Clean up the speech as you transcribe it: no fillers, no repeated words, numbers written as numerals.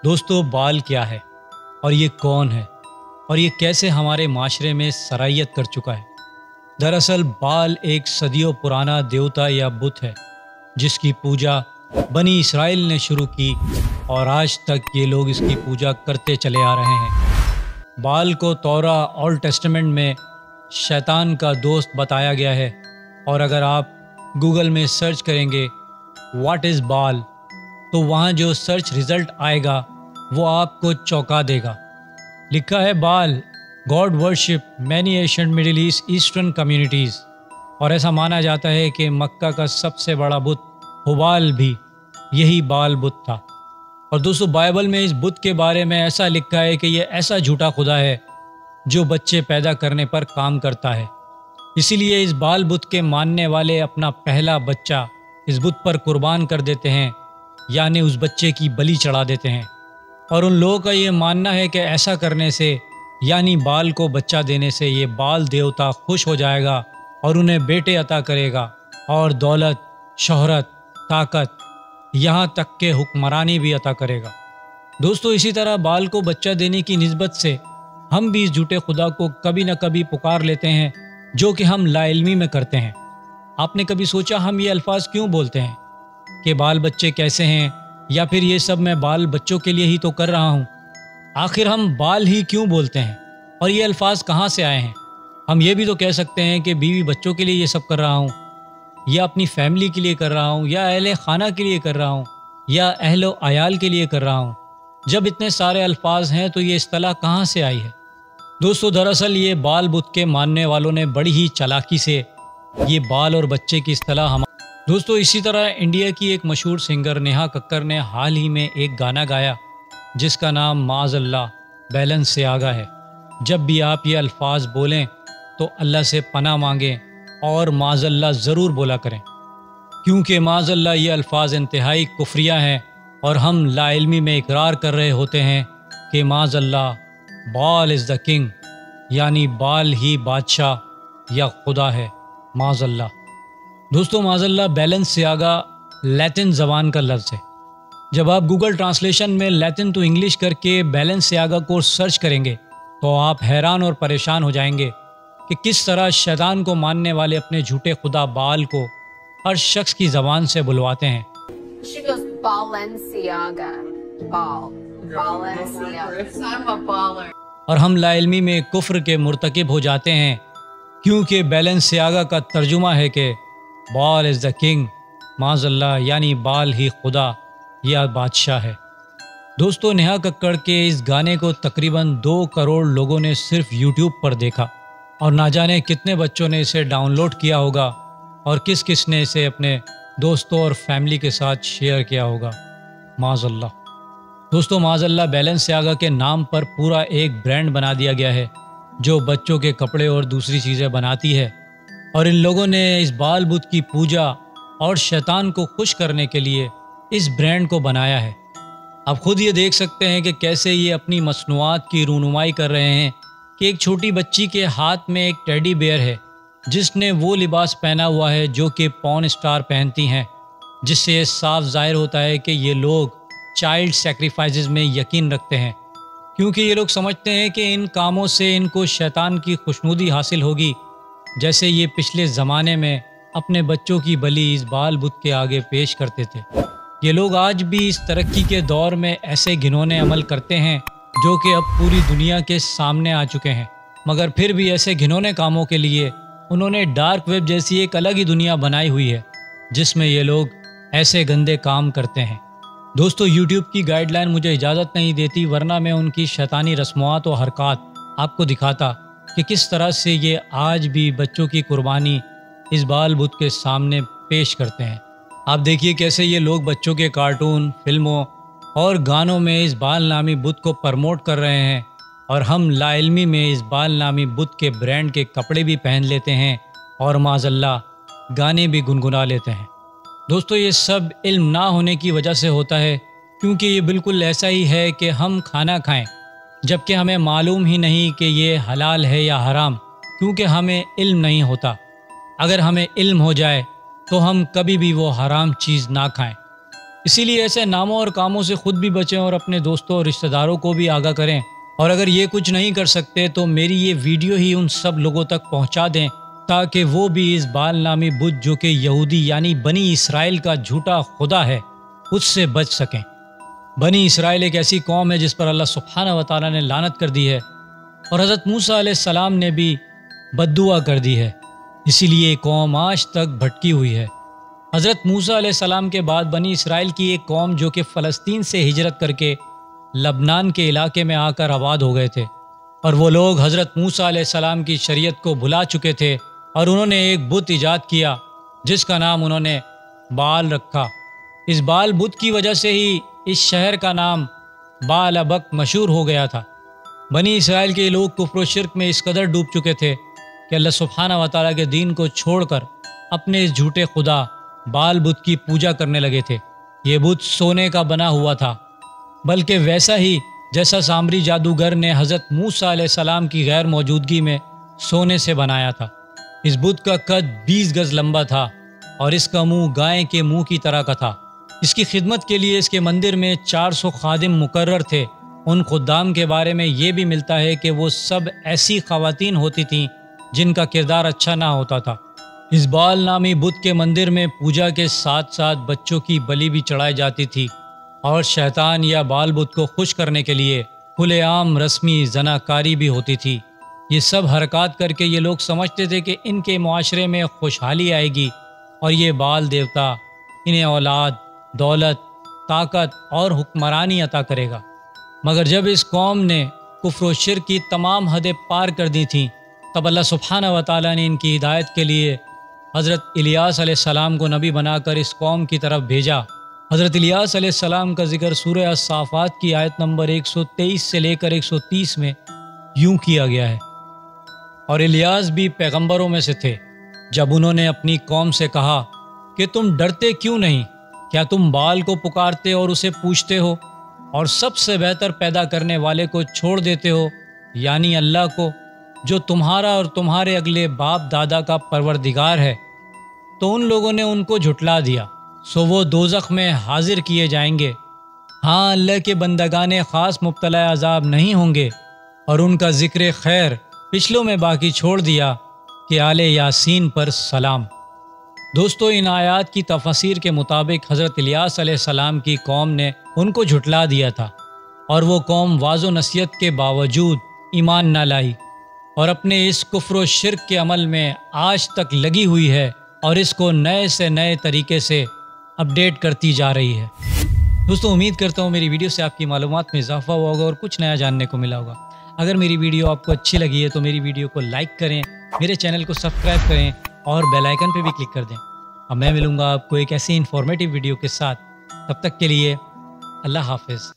دوستو، بال کیا ہے اور یہ کون ہے اور یہ کیسے ہمارے معاشرے میں سرائیت کر چکا ہے؟ دراصل بال ایک صدیوں پرانا دیوتا یا بت ہے جس کی پوجا بنی اسرائیل نے شروع کی اور آج تک یہ لوگ اس کی پوجا کرتے چلے آ رہے ہیں۔ بال کو تورا اولڈ ٹیسٹمنٹ میں شیطان کا دوست بتایا گیا ہے، اور اگر آپ گوگل میں سرچ کریں گے واٹ از بال تو وہاں جو سرچ رزلٹ آئے گا وہ آپ کو چونکا دے گا۔ لکھا ہے Baal god worship many ancient Middle Eastern communities, اور ایسا مانا جاتا ہے کہ مکہ کا سب سے بڑا بت ہبال بھی یہی بال بت تھا۔ اور دوستو، بائبل میں اس بت کے بارے میں ایسا لکھا ہے کہ یہ ایسا جھوٹا خدا ہے جو بچے پیدا کرنے پر کام کرتا ہے، اسی لیے اس بال بت کے ماننے والے اپنا پہلا بچہ اس بت پر قربان کر دیتے ہیں، یعنی اس بچے کی بلی چڑھا دیتے ہیں۔ اور ان لوگوں کا یہ ماننا ہے کہ ایسا کرنے سے، یعنی بال کو بچہ دینے سے، یہ بال دیوتا خوش ہو جائے گا اور انہیں بیٹے عطا کرے گا اور دولت، شہرت، طاقت، یہاں تک کہ حکمرانی بھی عطا کرے گا۔ دوستو، اسی طرح بال کو بچہ دینے کی نسبت سے ہم بھی اس جھوٹے خدا کو کبھی نہ کبھی پکار لیتے ہیں، جو کہ ہم لا علمی میں کرتے ہیں۔ آپ نے کبھی سوچا ہم یہ الفاظ کیوں بولتے ہیں کہ بال بچے کیسے ہیں، یا پھر یہ سب میں بال بچوں کے لیے ہی تو کر رہا ہوں؟ آخر ہم بال ہی کیوں بولتے ہیں اور یہ الفاظ کہاں سے آئے ہیں؟ ہم یہ بھی تو کہہ سکتے ہیں کہ بیوی بچوں کے لیے یہ سب کر رہا ہوں، یا اپنی فیملی کے لیے کر رہا ہوں، یا اہل خانہ کے لیے کر رہا ہوں، یا اہل و عیال کے لیے کر رہا ہوں۔ جب اتنے سارے الفاظ ہیں تو یہ اصطلاح کہاں سے آئی ہے؟ دوستو، دراصل یہ بال بت کے ماننے والوں نے بڑی ہی چالاکی سے یہ بال اور بچے کی اصطلاح دوستو، اسی طرح انڈیا کی ایک مشہور سنگر نیہا ککر نے حال ہی میں ایک گانا گایا جس کا نام معاذ اللہ بیلنس سے آگا ہے۔ جب بھی آپ یہ الفاظ بولیں تو اللہ سے پناہ مانگیں اور معاذ اللہ ضرور بولا کریں، کیونکہ معاذ اللہ یہ الفاظ انتہائی کفریہ ہیں اور ہم لا علمی میں اقرار کر رہے ہوتے ہیں کہ معاذ اللہ بال از دا کنگ، یعنی بال ہی بادشاہ یا خدا ہے، معاذ اللہ۔ دوستو، معاذ اللہ بیلنس سے آگا لیٹن زبان کا لفظ ہے۔ جب آپ گوگل ٹرانسلیشن میں لیٹن ٹو انگلش کر کے بیلنس سے آگا کو سرچ کریں گے تو آپ حیران اور پریشان ہو جائیں گے کہ کس طرح شیطان کو ماننے والے اپنے جھوٹے خدا بال کو ہر شخص کی زبان سے بلواتے ہیں۔ She goes Balenciaga. Balenciaga. I'm a baller. اور ہم لا علمی میں کفر کے مرتکب ہو جاتے ہیں، کیونکہ بیلنس سے آگا کا ترجمہ ہے کہ بال از دا کنگ، معاذ اللہ، یعنی بال ہی خدا یا بادشاہ ہے۔ دوستو، نیہا ککڑ کے اس گانے کو تقریباً 2 کروڑ لوگوں نے صرف یوٹیوب پر دیکھا، اور نہ جانے کتنے بچوں نے اسے ڈاؤن لوڈ کیا ہوگا اور کس کس نے اسے اپنے دوستوں اور فیملی کے ساتھ شیئر کیا ہوگا، معاذ اللہ۔ دوستو، معاذ اللہ بیلنس سے آگا کے نام پر پورا ایک برانڈ بنا دیا گیا ہے جو بچوں کے کپڑے اور دوسری چیزیں بناتی ہے، اور ان لوگوں نے اس بال بت کی پوجا اور شیطان کو خوش کرنے کے لیے اس برانڈ کو بنایا ہے۔ آپ خود یہ دیکھ سکتے ہیں کہ کیسے یہ اپنی مصنوعات کی رونمائی کر رہے ہیں کہ ایک چھوٹی بچی کے ہاتھ میں ایک ٹیڈی بیئر ہے جس نے وہ لباس پہنا ہوا ہے جو کہ پورن اسٹار پہنتی ہیں، جس سے یہ صاف ظاہر ہوتا ہے کہ یہ لوگ چائلڈ سیکریفائسز میں یقین رکھتے ہیں، کیونکہ یہ لوگ سمجھتے ہیں کہ ان کاموں سے ان کو شیطان کی خوشنودی حاصل ہوگی، جیسے یہ پچھلے زمانے میں اپنے بچوں کی بلی اس بال بت کے آگے پیش کرتے تھے۔ یہ لوگ آج بھی اس ترقی کے دور میں ایسے گھنونے عمل کرتے ہیں جو کہ اب پوری دنیا کے سامنے آ چکے ہیں، مگر پھر بھی ایسے گھنونے کاموں کے لیے انہوں نے ڈارک ویب جیسی ایک الگ ہی دنیا بنائی ہوئی ہے جس میں یہ لوگ ایسے گندے کام کرتے ہیں۔ دوستو، یوٹیوب کی گائیڈ لائن مجھے اجازت نہیں دیتی، ورنہ میں ان کی شیطانی رسمات و حرکات آپ کو دکھاتا کہ کس طرح سے یہ آج بھی بچوں کی قربانی اس بال بت کے سامنے پیش کرتے ہیں۔ آپ دیکھیے کیسے یہ لوگ بچوں کے کارٹون، فلموں اور گانوں میں اس بال نامی بت کو پرموٹ کر رہے ہیں، اور ہم لا علمی میں اس بال نامی بت کے برانڈ کے کپڑے بھی پہن لیتے ہیں اور معاذ اللہ گانے بھی گنگنا لیتے ہیں۔ دوستو، یہ سب علم نہ ہونے کی وجہ سے ہوتا ہے، کیونکہ یہ بالکل ایسا ہی ہے کہ ہم کھانا کھائیں جبکہ ہمیں معلوم ہی نہیں کہ یہ حلال ہے یا حرام، کیونکہ ہمیں علم نہیں ہوتا۔ اگر ہمیں علم ہو جائے تو ہم کبھی بھی وہ حرام چیز نہ کھائیں۔ اسی لیے ایسے ناموں اور کاموں سے خود بھی بچیں اور اپنے دوستوں اور رشتہ داروں کو بھی آگاہ کریں، اور اگر یہ کچھ نہیں کر سکتے تو میری یہ ویڈیو ہی ان سب لوگوں تک پہنچا دیں تاکہ وہ بھی اس بال نامی بت جو کہ یہودی یعنی بنی اسرائیل کا جھوٹا خدا ہے اس سے بچ سکیں۔ بنی اسرائیل ایک ایسی قوم ہے جس پر اللہ سبحانہ و تعالیٰ نے لعنت کر دی ہے، اور حضرت موسیٰ علیہ السلام نے بھی بد دعا کر دی ہے، اسی لیے یہ قوم آج تک بھٹکی ہوئی ہے۔ حضرت موسیٰ علیہ السلام کے بعد بنی اسرائیل کی ایک قوم جو کہ فلسطین سے ہجرت کر کے لبنان کے علاقے میں آ کر آباد ہو گئے تھے، اور وہ لوگ حضرت موسیٰ علیہ السلام کی شریعت کو بھلا چکے تھے، اور انہوں نے ایک بت ایجاد کیا جس کا نام انہوں نے بال رکھا۔ اس بال بت کی وجہ سے ہی اس شہر کا نام بال ابک مشہور ہو گیا تھا۔ بنی اسرائیل کے لوگ کفر و شرک میں اس قدر ڈوب چکے تھے کہ اللہ سبحانہ و تعالیٰ کے دین کو چھوڑ کر اپنے اس جھوٹے خدا بال بت کی پوجا کرنے لگے تھے۔ یہ بت سونے کا بنا ہوا تھا، بلکہ ویسا ہی جیسا سامری جادوگر نے حضرت موسیٰ علیہ السلام کی غیر موجودگی میں سونے سے بنایا تھا۔ اس بت کا قد 20 گز لمبا تھا اور اس کا منہ گائے کے منہ کی طرح کا تھا۔ اس کی خدمت کے لیے اس کے مندر میں 400 خادم مقرر تھے۔ ان خدام کے بارے میں یہ بھی ملتا ہے کہ وہ سب ایسی خواتین ہوتی تھیں جن کا کردار اچھا نہ ہوتا تھا۔ اس بال نامی بت کے مندر میں پوجا کے ساتھ ساتھ بچوں کی بلی بھی چڑھائی جاتی تھی، اور شیطان یا بال بت کو خوش کرنے کے لیے کھلے عام رسمی زناکاری بھی ہوتی تھی۔ یہ سب حرکات کر کے یہ لوگ سمجھتے تھے کہ ان کے معاشرے میں خوشحالی آئے گی، اور یہ بال دیوتا انہیں اولاد، دولت، طاقت اور حکمرانی عطا کرے گا۔ مگر جب اس قوم نے کفر و شرک کی تمام حدیں پار کر دی تھیں، تب اللہ سبحانہ و تعالیٰ نے ان کی ہدایت کے لیے حضرت الیاس علیہ السلام کو نبی بنا کر اس قوم کی طرف بھیجا۔ حضرت الیاس علیہ السلام کا ذکر سورہ الصافات کی آیت نمبر 123 سے لے کر 130 میں یوں کیا گیا ہے، اور الیاس بھی پیغمبروں میں سے تھے۔ جب انہوں نے اپنی قوم سے کہا کہ تم ڈرتے کیوں نہیں؟ کیا تم بال کو پکارتے اور اسے پوچھتے ہو، اور سب سے بہتر پیدا کرنے والے کو چھوڑ دیتے ہو، یعنی اللہ کو، جو تمہارا اور تمہارے اگلے باپ دادا کا پروردگار ہے؟ تو ان لوگوں نے ان کو جھٹلا دیا، سو وہ دوزخ میں حاضر کیے جائیں گے۔ ہاں، اللہ کے بندگان خاص مبتلا عذاب نہیں ہوں گے، اور ان کا ذکر خیر پچھلوں میں باقی چھوڑ دیا کہ آل یاسین پر سلام۔ دوستو، ان آیات کی تفسیر کے مطابق حضرت الیاس علیہ السلام کی قوم نے ان کو جھٹلا دیا تھا، اور وہ قوم واضح و نصیحت کے باوجود ایمان نہ لائی، اور اپنے اس کفر و شرک کے عمل میں آج تک لگی ہوئی ہے، اور اس کو نئے سے نئے طریقے سے اپڈیٹ کرتی جا رہی ہے۔ دوستو، امید کرتا ہوں میری ویڈیو سے آپ کی معلومات میں اضافہ ہوا ہوگا اور کچھ نیا جاننے کو ملا ہوگا۔ اگر میری ویڈیو آپ کو اچھی لگی ہے تو میری ویڈیو کو لائک کریں، میرے چینل کو سبسکرائب کریں اور بیل آئیکن پہ بھی کلک کر دیں۔ اب میں ملوں گا آپ کو ایک ایسی انفارمیٹیو ویڈیو کے ساتھ، تب تک کے لیے اللہ حافظ۔